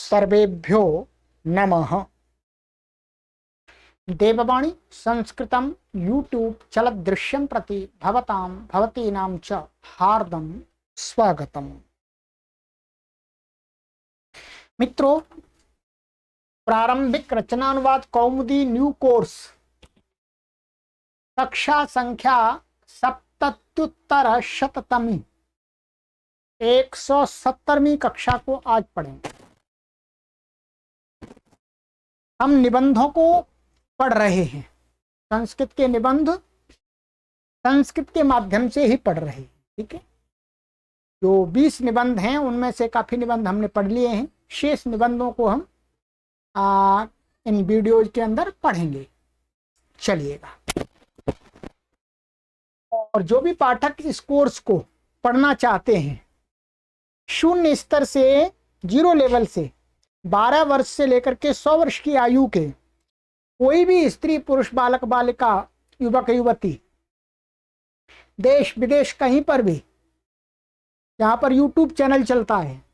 सर्वेभ्यो नमः। देववाणी संस्कृतं यूट्यूब चलदृश्यं प्रति भवतीनां च हार्दं स्वागतम्। मित्रों, प्रारंभिक रचनानुवाद कौमुदी न्यू कोर्स कक्षा संख्या 77 170वीं कक्षा को आज पढ़ेंगे। हम निबंधों को पढ़ रहे हैं। संस्कृत के निबंध संस्कृत के माध्यम से ही पढ़ रहे हैं। ठीक है, जो 20 निबंध हैं उनमें से काफी निबंध हमने पढ़ लिए हैं। शेष निबंधों को हम इन वीडियोज के अंदर पढ़ेंगे। चलिएगा, और जो भी पाठक इस कोर्स को पढ़ना चाहते हैं, शून्य स्तर से 0 लेवल से 12 वर्ष से लेकर के 100 वर्ष की आयु के कोई भी स्त्री पुरुष बालक बालिका युवक युवती देश विदेश कहीं पर भी जहाँ पर यूट्यूब चैनल चलता है,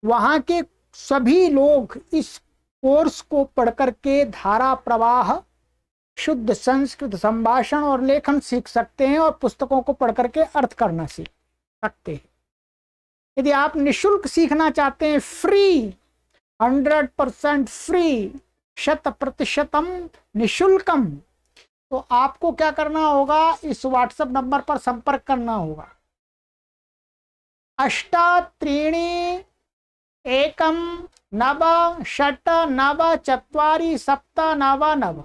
वहाँ के सभी लोग इस कोर्स को पढ़ करके धारा प्रवाह, शुद्ध संस्कृत संभाषण और लेखन सीख सकते हैं और पुस्तकों को पढ़ करके अर्थ करना सीख सकते हैं। यदि आप निशुल्क सीखना चाहते हैं, फ्री 100% फ्री 100% निशुल्कम, तो आपको क्या करना होगा, इस व्हाट्सएप नंबर पर संपर्क करना होगा। 8319694799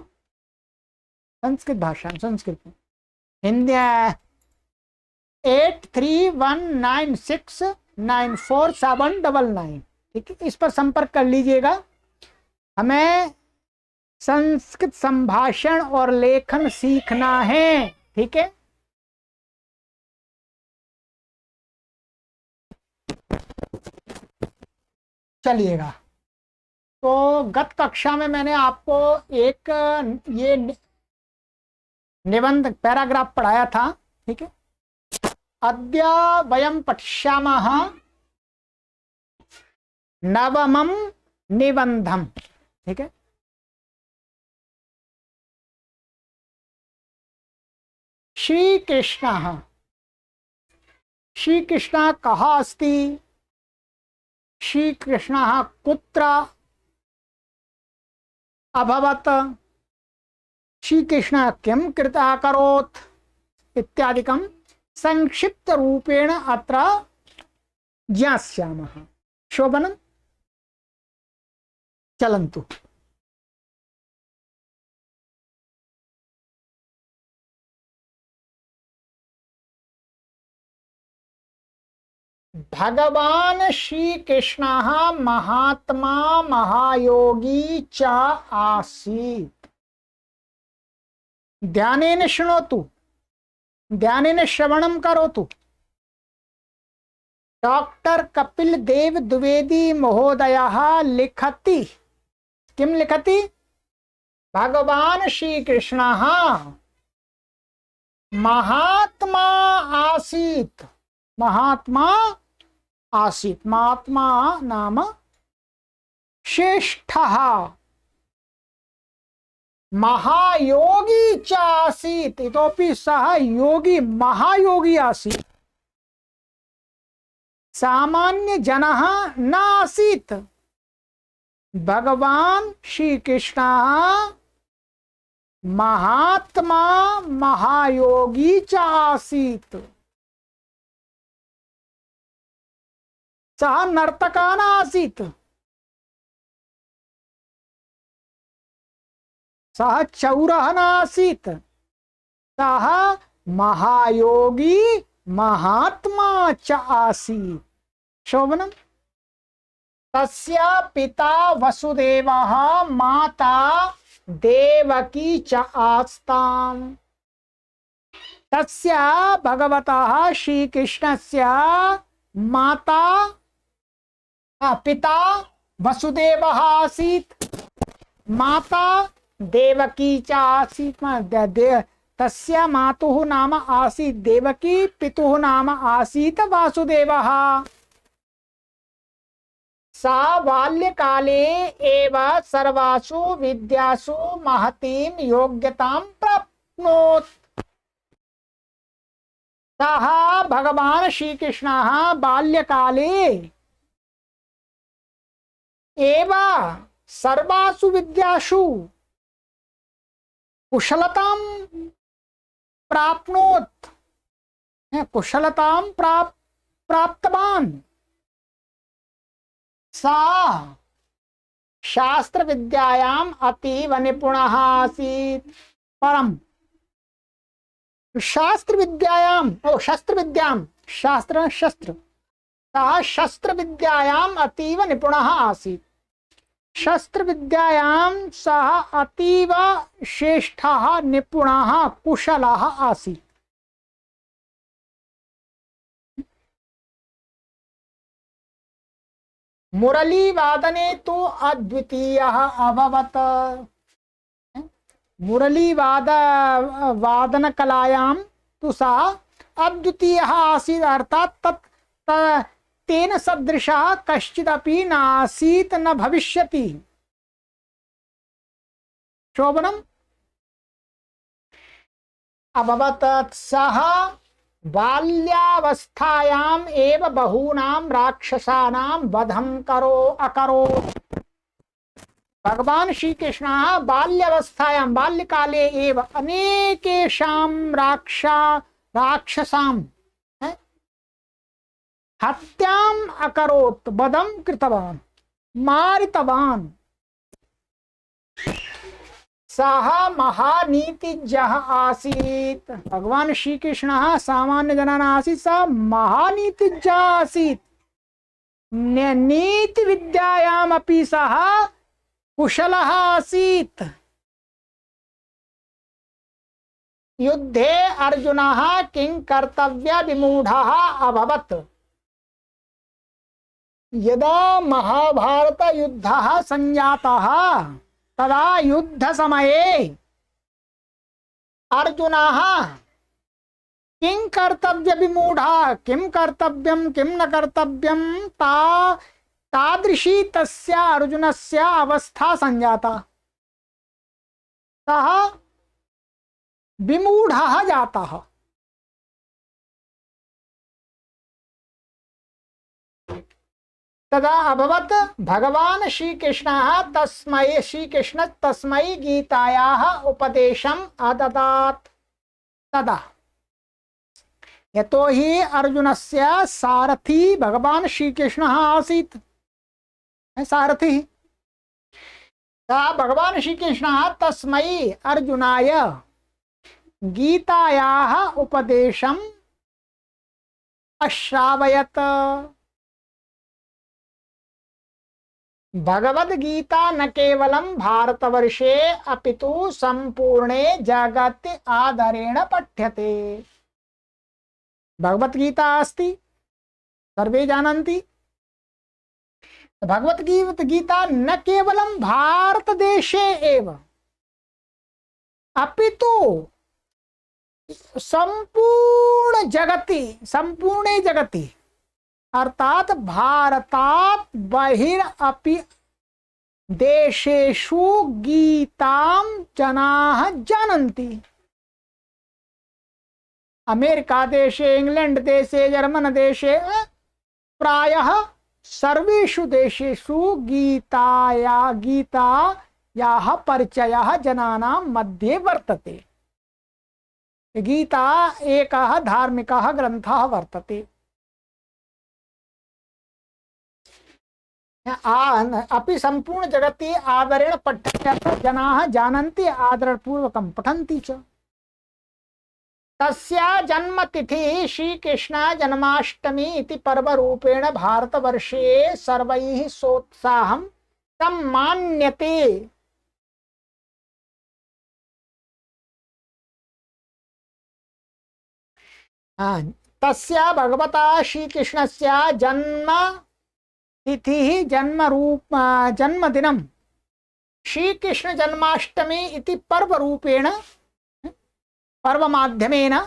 संस्कृत भाषा, संस्कृत हिंदी 8319694799। ठीक है, इस पर संपर्क कर लीजिएगा। हमें संस्कृत संभाषण और लेखन सीखना है। ठीक है, चलिएगा। तो गत कक्षा में मैंने आपको एक ये निबंध पैराग्राफ पढ़ाया था। ठीक है, अद्य वयं पठिष्यामः नवमं निबंधम। ठीक है, श्रीकृष्णः कः अस्ति, श्रीकृष्णः कुत्र अभवत्, श्रीकृष्णः किं कृतः अकरोत् इत्यादिकं संक्षिप्त रूपेण अत्र ज्ञास्यामः। शोभनं, चलन्तु। भगवान श्री कृष्णः महात्मा महायोगी च आसीत्। ध्यानेन शृणोतु, ध्यानेन श्रवणं करोतु। डॉक्टर कपिल देव द्विवेदी महोदयः लिखति, किं लिखति, भगवान श्री कृष्णः महात्मा आसीत्। महात्मा आसीत्, महात्मा नाम श्रेष्ठः, महायोगी च आसीत्, इतोपि सः योगी महायोगी आसीत्। सामान्य जनः न आसीत्। भगवान श्री कृष्णः महात्मा महायोगी च आसीत्। सः नर्तकः न आसीत्। सः चौरः न आसीत्। सः महायोगी महात्मा च आसीत्। शोभनम्। तस्य पिता वसुदेवः, माता देवकी च आस्ताम्। तस्य भगवतः श्रीकृष्णस्य माता पिता वसुदेवः आसीत्, माता देवकी च आसीत्। तस्य मातुः नाम आसीत् देवकी, पितुः नाम आसीत् वासुदेवः। सा बाल्यकाले एव सर्वासु विद्यासु महतीं योग्यतां प्राप्नोत्। सः भगवान् श्रीकृष्णः बाल्यकाले एव सर्वासु विद्यासु कुशलतां प्राप्नोत्, कुशलतां प्राप्तवान्। सा शास्त्र विद्यायाम् अतीव निपुणः आसीत्। परम शास्त्र विद्यायाम् शस्त्र विद्यां शास्त्र शस्त्र सः शस्त्र विद्यायाम् अतीव निपुणः आसीत्। शस्त्र विद्यायां सः अतीव श्रेष्ठः निपुणः कुशलः आसीत्। मुरलीवादने तु अद्वितीयः अभवत्। वादन कलायां तु सः अद्वितीयः आसीत्, अर्थात् तेन सदृशः कश्चिदपि नासीत् न भविष्यति। शोभनम् अभवत्। सः बाल्यावस्थायाम् एव बहूनां राक्षसानां वधं अकरोत्। भगवान श्री कृष्णः बाल्यावस्थायां बाल्यकाले एव अनेकेषां राक्षसां हत्याम् अकरोत्, वधं कृतवान्, मारितवान्। सः महानीतिज्ञः आसीत्। भगवान श्री कृष्णः सामान्य जनानां आसीत्, सः महानीतिज्ञः आसीत्। नीति विद्यायामपि सः कुशलः आसीत्। युद्धे अर्जुनः किं कर्तव्य विमूढः अभवत्। यदा महाभारत युद्धः संजातः तदा युद्ध समये अर्जुनः किं कर्तव्य विमूढः, किं कर्तव्यं किं न कर्तव्यं तादृशी तस्य अर्जुनस्य अवस्था संजाता। सः विमूढः जातः। तदा अभवत् भगवान श्रीकृष्णः तस्मै गीतायाः उपदेशम् अददात्। तदा यतो हि अर्जुनस्य सारथी भगवान श्रीकृष्णः आसीत्, सारथी। भगवान श्रीकृष्णः तस्मै अर्जुनाय गीतायाः उपदेशम् अश्रावयत्। भगवद्गीता न केवलं भारतवर्षे अपितु संपूर्णे जगति आदरेण पठ्यते। भगवद्गीता अस्ति, सर्वे जानन्ति। भगवद्गीता न केवलं भारतदेशे एव अपितु संपूर्णे जगति अर्थात भारतात् बहिरपि देशेषु गीतां जनाः जानन्ति। अमेरिका देशे, इंग्लैंड देशे, जर्मन देशे प्रायः सर्वेषु देशेषु गीतायाः परिचयः जनानां मध्ये वर्तते। गीता एकः धार्मिकः ग्रन्थः वर्तते। अपि संपूर्ण जगति आदरेण पठ्यते, जनाः जानन्ति, आदरपूर्वकं पठन्ति च। तस्य जन्मतिथि श्रीकृष्ण जन्माष्टमी इति पर्वरूपेण भारतवर्षे सर्वैः सोत्साहं सम्मान्यते। तस्य भगवता श्रीकृष्णस्य जन्मतिथिः जन्मदिनं श्रीकृष्ण जन्माष्टमी इति पर्वरूपेण पर्वमाध्यमेन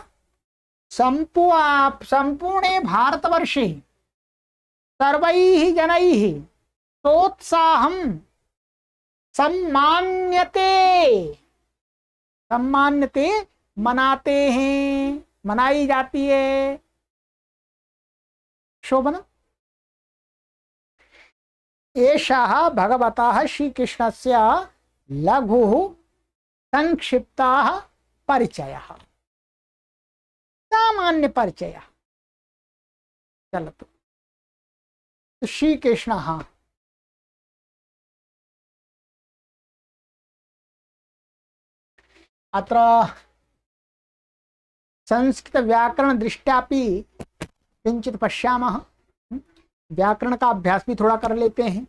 संपूर्णे भारतवर्षे सर्वैः जनैः सोत्साहम सम्मान्यते, सम्मान्यते मनाते हैं, मनाई जाती है। शोभना एषः भगवतः श्रीकृष्णस्य लघुः संक्षिप्तः परिचयः, सामान्य परिचयः। चलतु श्रीकृष्णः अत्र संस्कृत व्याकरण दृष्ट्यापि किंचित पश्यामः। व्याकरण का अभ्यास भी थोड़ा कर लेते हैं।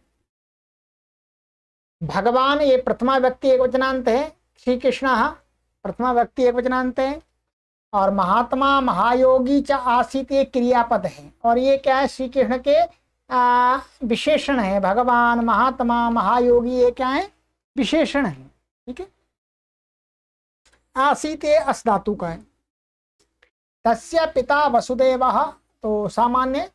भगवान ये प्रथमा व्यक्ति एकवचनांत है, श्री कृष्ण प्रथमा व्यक्ति एकवचनांत है, और महात्मा महायोगी च आसीत ये क्रियापद है। और ये क्या है, श्री कृष्ण के विशेषण है। भगवान महात्मा महायोगी ये क्या है, विशेषण है। ठीक है, आसीत ये अस धातु का है। तस्य पिता वसुदेवः, तो सामान्य,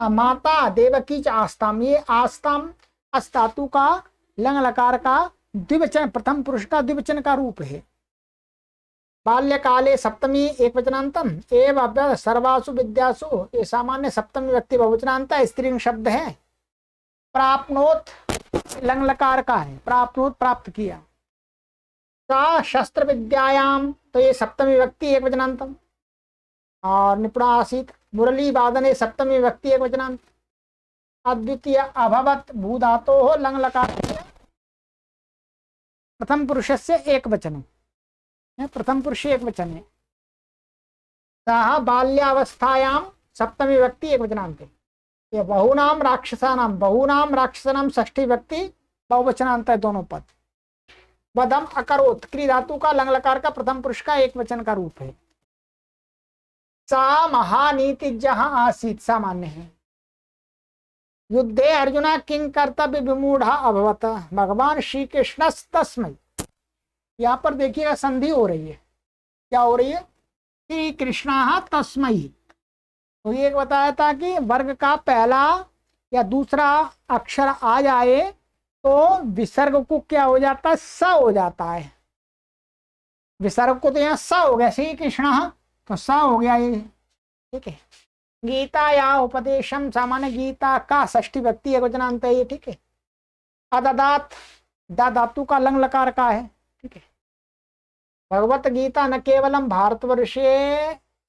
माता देवकी च आस्ताम, ये आस्ताम अस धातु का लंग लकार का द्विवचन, प्रथम पुरुष का द्विवचन का रूप है। बाल्यकाले सप्तमी एकवचनांतम एवं सर्वासु विद्यासु, ये सामान्य सप्तमी व्यक्ति बहुवचनांत स्त्रीलिंग शब्द है। प्राप्नोत लंग लकार का है, प्राप्नोत प्राप्त किया। सा शस्त्र विद्यायाम, तो ये सप्तमी व्यक्ति एकवचनांतम। और निपुणा आसीत मुरली वादने सप्तमी व्यक्ति एकवचनांत। अद्वितीय अभवत भूधातो लंग लकार प्रथम पुरुषस्य एकवचन, प्रथम पुरुष एकवचन है। सः बाल्यावस्थायां सप्तमी व्यक्ति एकवचनांत। ये बहुनाम राक्षसानाम षष्ठी व्यक्ति बहुवचनांत है, दोनों पद। वधम अकरोत क्री धातु का लंग लकार का प्रथम पुरुष का एकवचन का रूप है। सा महानीतिज्ञः आसीत, सामान्य है। युद्धे अर्जुना किंग कर्तव्य विमूढ़ा अभवत, भगवान श्री कृष्ण तस्मै, यहाँ पर देखिएगा संधि हो रही है। क्या हो रही है, श्री कृष्ण तस्मै। तो ये बताया था कि वर्ग का पहला या दूसरा अक्षर आ जाए तो विसर्ग को क्या हो जाता है, स हो जाता है। विसर्ग को तो यहाँ स हो गया, श्री कृष्ण तो स हो गया ये। ठीक है, गीता या उपदेशम, सामान्य गीता का षष्ठी व्यक्ति एकवचनांत है ये। ठीक है, अददात दा धातु का लंग लकार का है। ठीक है, भगवत गीता न केवलम भारतवर्षे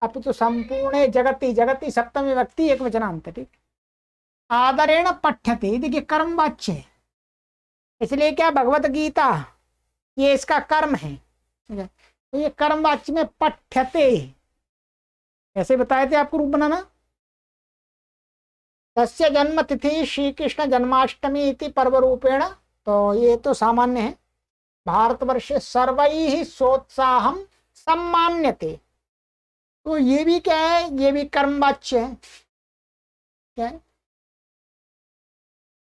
अपितु संपूर्ण जगति, जगति सप्तमी व्यक्ति एकवचनांत। ठीक, आदरेण पठ्यते, देखिए कर्म वाच्य है, इसलिए क्या भगवत गीता ये इसका कर्म है। तो ये कर्म वाच्य में पठ्यते, ऐसे बताए थे आपको रूप बनाना। तस्य जन्म तिथि श्री कृष्ण जन्माष्टमी इति पर्व रूपेण, तो ये तो सामान्य है। भारतवर्षे सर्वैः सोत्साहम सम्मान्यते, तो ये भी क्या है, ये भी कर्मवाच्य है। क्या है,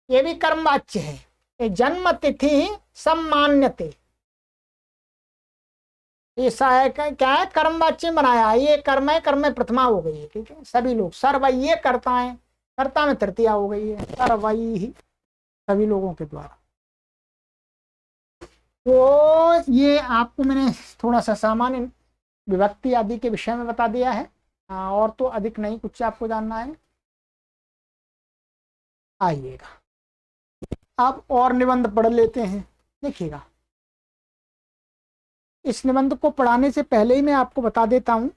ये भी कर्मवाच्य है। ये जन्म तिथि सम्मान्यते, ऐसा है क्या है, कर्मवाच्य बनाया। ये कर्म है, कर्म में प्रथमा हो गई है। ठीक है, सभी लोग, सर्व ये करता है, कर्ता में तृतीया हो गई है, सर्वई ही, सभी लोगों के द्वारा। तो ये आपको मैंने थोड़ा सा सामान्य विभक्ति आदि के विषय में बता दिया है, और तो अधिक नहीं कुछ आपको जानना है। आइएगा अब और निबंध पढ़ लेते हैं। देखिएगा, इस निबंध को पढ़ाने से पहले ही मैं आपको बता देता हूं,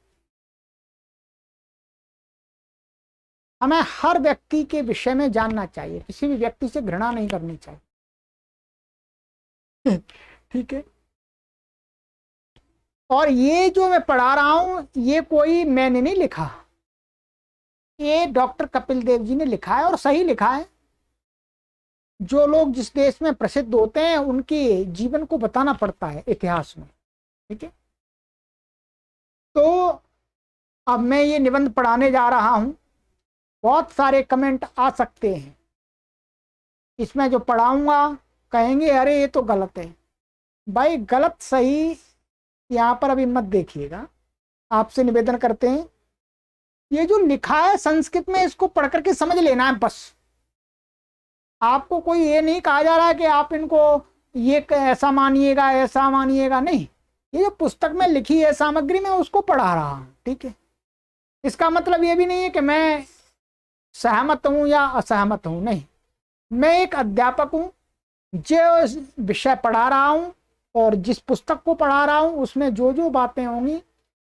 हमें हर व्यक्ति के विषय में जानना चाहिए, किसी भी व्यक्ति से घृणा नहीं करनी चाहिए। ठीक है, और ये जो मैं पढ़ा रहा हूं ये कोई मैंने नहीं लिखा, ये डॉक्टर कपिल देव जी ने लिखा है, और सही लिखा है। जो लोग जिस देश में प्रसिद्ध होते हैं उनके जीवन को बताना पड़ता है इतिहास में। ठीक है, तो अब मैं ये निबंध पढ़ाने जा रहा हूं। बहुत सारे कमेंट आ सकते हैं इसमें, जो पढ़ाऊंगा कहेंगे अरे ये तो गलत है। भाई गलत सही यहाँ पर अभी मत देखिएगा, आपसे निवेदन करते हैं, ये जो लिखा है संस्कृत में इसको पढ़ करके समझ लेना है बस। आपको कोई ये नहीं कहा जा रहा है कि आप इनको ये ऐसा मानिएगा ऐसा मानिएगा, नहीं। ये जो पुस्तक में लिखी है सामग्री में उसको पढ़ा रहा हूं, ठीक है। इसका मतलब ये भी नहीं है कि मैं सहमत हूं या असहमत हूं, नहीं। मैं एक अध्यापक हूं जो विषय पढ़ा रहा हूं, और जिस पुस्तक को पढ़ा रहा हूं उसमें जो जो बातें होंगी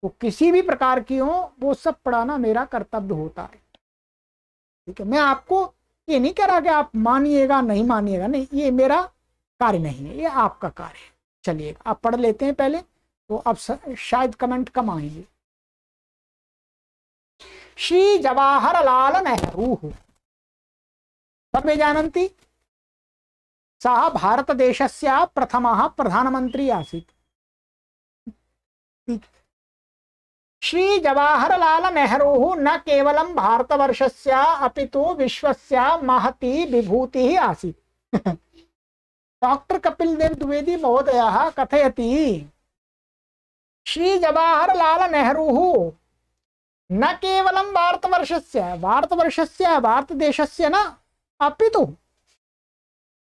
वो किसी भी प्रकार की हो, वो सब पढ़ाना मेरा कर्तव्य होता है, ठीक है। मैं आपको ये नहीं कह रहा कि आप मानिएगा नहीं मानिएगा, नहीं, ये मेरा कार्य नहीं है, ये आपका कार्य है। चलिए आप पढ़ लेते हैं पहले, तो अब शायद कमेंट कम आएंगे। श्री जवाहरलाल नेहरू सर्वे जानन्ति, सः भारतदेशस्य प्रथमः प्रधानमन्त्री आसीत्। श्री जवाहरलाल नेहरू न केवलं भारतवर्षस्य अपितु विश्वस्य महती विभूतिः आसीत्। डॉक्टर कपिल देव द्विवेदी महोदयः कथयति, श्री जवाहरलाल नेहरू न केवलं भारतवर्षस्य भारतदेशस्य न अपितु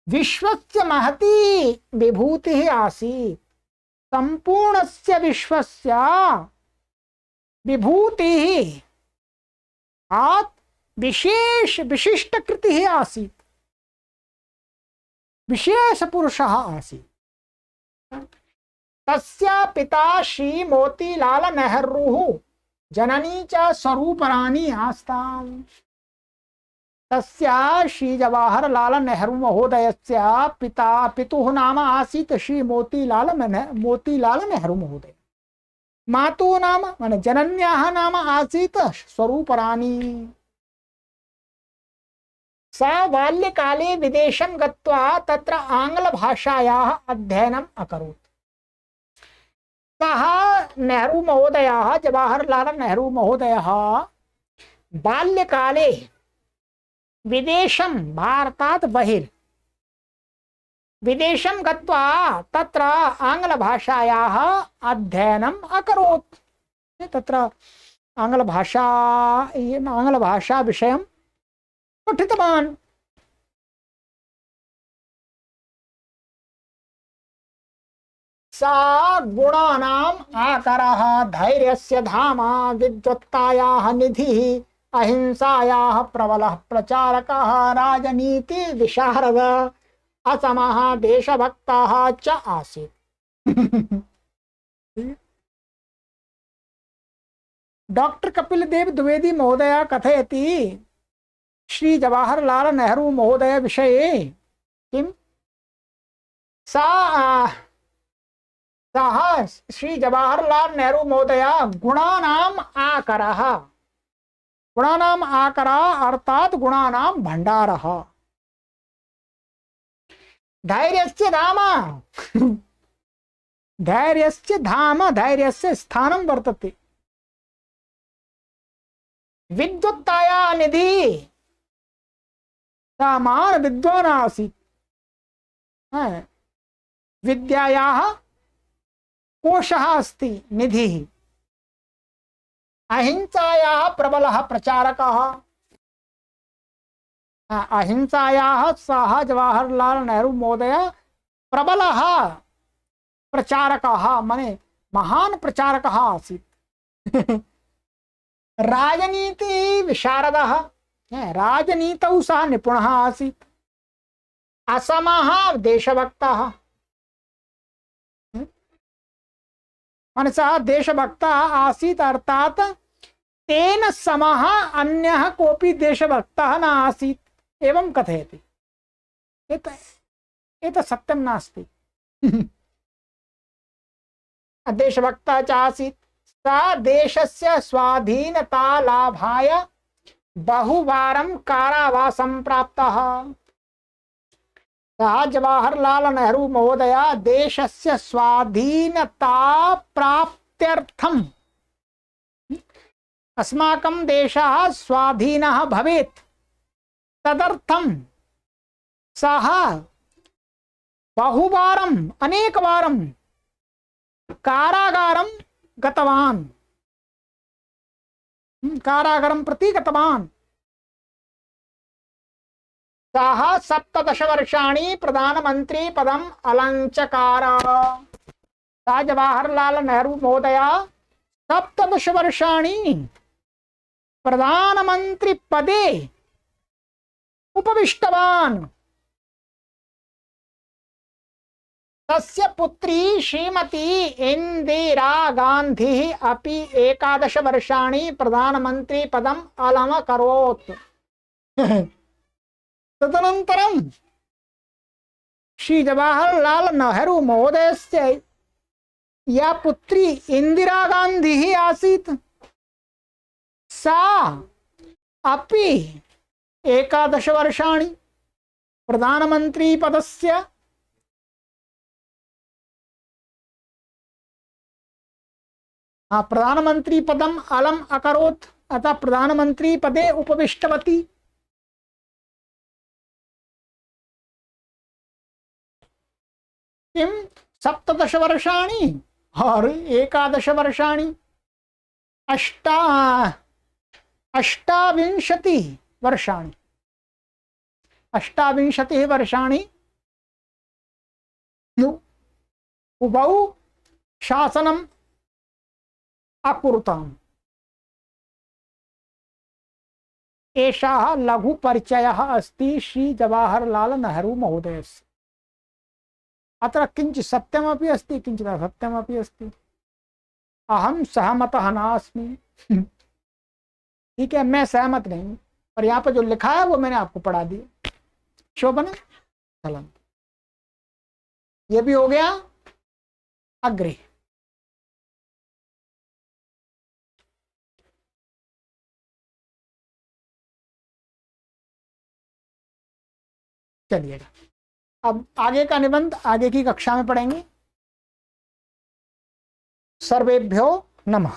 विश्वस्य महती विभूतिः आसीत्। संपूर्णस्य विश्वस्य विभूतिः विशेष विशिष्ट कृतिः आसीत्, विशेष पुरुषः आसीत्। तस्य पिता श्री मोतीलाल नेहरू जननी च स्वरूपरानी आस्ताम्। तस्य श्री जवाहरलाल नेहरू महोदयस्य पितुः नाम आसीत् श्री मोतीलाल नेहरू महोदय। मातुः नाम माने जनन्याः नाम आसीत् स्वरूपरानी। सा बाल्यकाले विदेशं गत्वा तत्र आङ्ग्लभाषायाः अध्ययनम् अकरोत्। सः नेहरू महोदयः, जवाहरलाल नेहरू महोदयः बाल्यकाले विदेशं, भारतात् बहिर् विदेशं गत्वा तत्र आङ्ग्लभाषायाः अध्ययनम् अकरोत्। तत्र आङ्ग्लभाषा विषयं पठितवान्। सा गुणानाम् आकरः, धैर्यस्य धामा, विद्वत्तायाः निधिः, अहिंसायाः प्रबलः प्रचारकः, राजनीति विशारद, असमः देशभक्तः च आसीत्। डॉक्टर कपिल देव द्विवेदी महोदय कथयति, श्री जवाहरलाल नेहरू महोदय विषये किं, सः श्री जवाहरलाल नेहरू महोदय गुणानाम् आकरः, गुणानाम् आकरः अर्थात गुणानां भंडारः, धैर्यस्य धाम, धैर्यस्य धाम, धैर्यस्य स्थानं वर्तते, विद्वत्तायाः निधि, सा महान् विद्वान् आसीत्, विद्यायाः कोशः अस्ति निधिः, अहिंसायाः प्रबलः प्रचारकः, अहिंसायाः सः जवाहरलाल नेहरू महोदय प्रबलः प्रचारकः माने महान् प्रचारकः आसीत्। राजनीति विशारदः, राजनीतौ सः निपुणः आसीत्। असमः देशभक्तः, माने सः देशभक्तः आसीत्, अर्थात तेन समः अन्यः कोऽपि देशभक्तः न आसीत् एवं कथयति। एतत् सत्यं नास्ति। देशभक्तः च आसीत्। सा देशस्य स्वाधीनतालाभाय बहुवारं कारावासं प्राप्तः। सः जवाहरलाल नेहरू महोदय देशस्य स्वाधीनता प्राप्त्यर्थम्, अस्माकं देशः स्वाधीनः भवेत् तदर्थं सः बहुवारं, अनेकवारं कारागारं गतवान्, कारागारं प्रति गतवान्। सः 17 वर्षाणि प्रधानमंत्री पदम अलंचकार। सा जवाहरलाल नेहरू महोदय 17 वर्षाणि प्रधानमंत्री पदे उपविष्टवान्। तस्य पुत्री श्रीमती इंदिरा गांधी अपि 11 वर्षाणि प्रधानमंत्री पदम अलंकरोत्। तदनन्तरं श्री जवाहरलाल नेहरू महोदयस्य या पुत्री इंदिरा गांधी आसीत्, सा अपि 11 वर्षाणि प्रधानमंत्री पदस्य प्रधानमंत्री पदम अलम अकरोत्, अतः प्रधानमंत्री पदे उपविष्टवती। किम 17 वर्षाणि और 11 वर्षाणि 28 वर्षाणि 28 वर्षाणि उभौ शासनम् अकुरुताम्। एषः लघु परिचयः अस्ति श्री जवाहरलाल नेहरू महोदयस्य। अत्र किंचित् सत्यमपि अस्ति, किंचित् असत्यमपि अस्ति। अहम सहमतः नास्मि। ठीक है, मैं सहमत नहीं, पर यहाँ पर जो लिखा है वो मैंने आपको पढ़ा दिया। शोभन चलन, ये भी हो गया। अग्रे चलिएगा, अब आगे का निबंध आगे की कक्षा में पढ़ेंगे। सर्वेभ्यो नमः।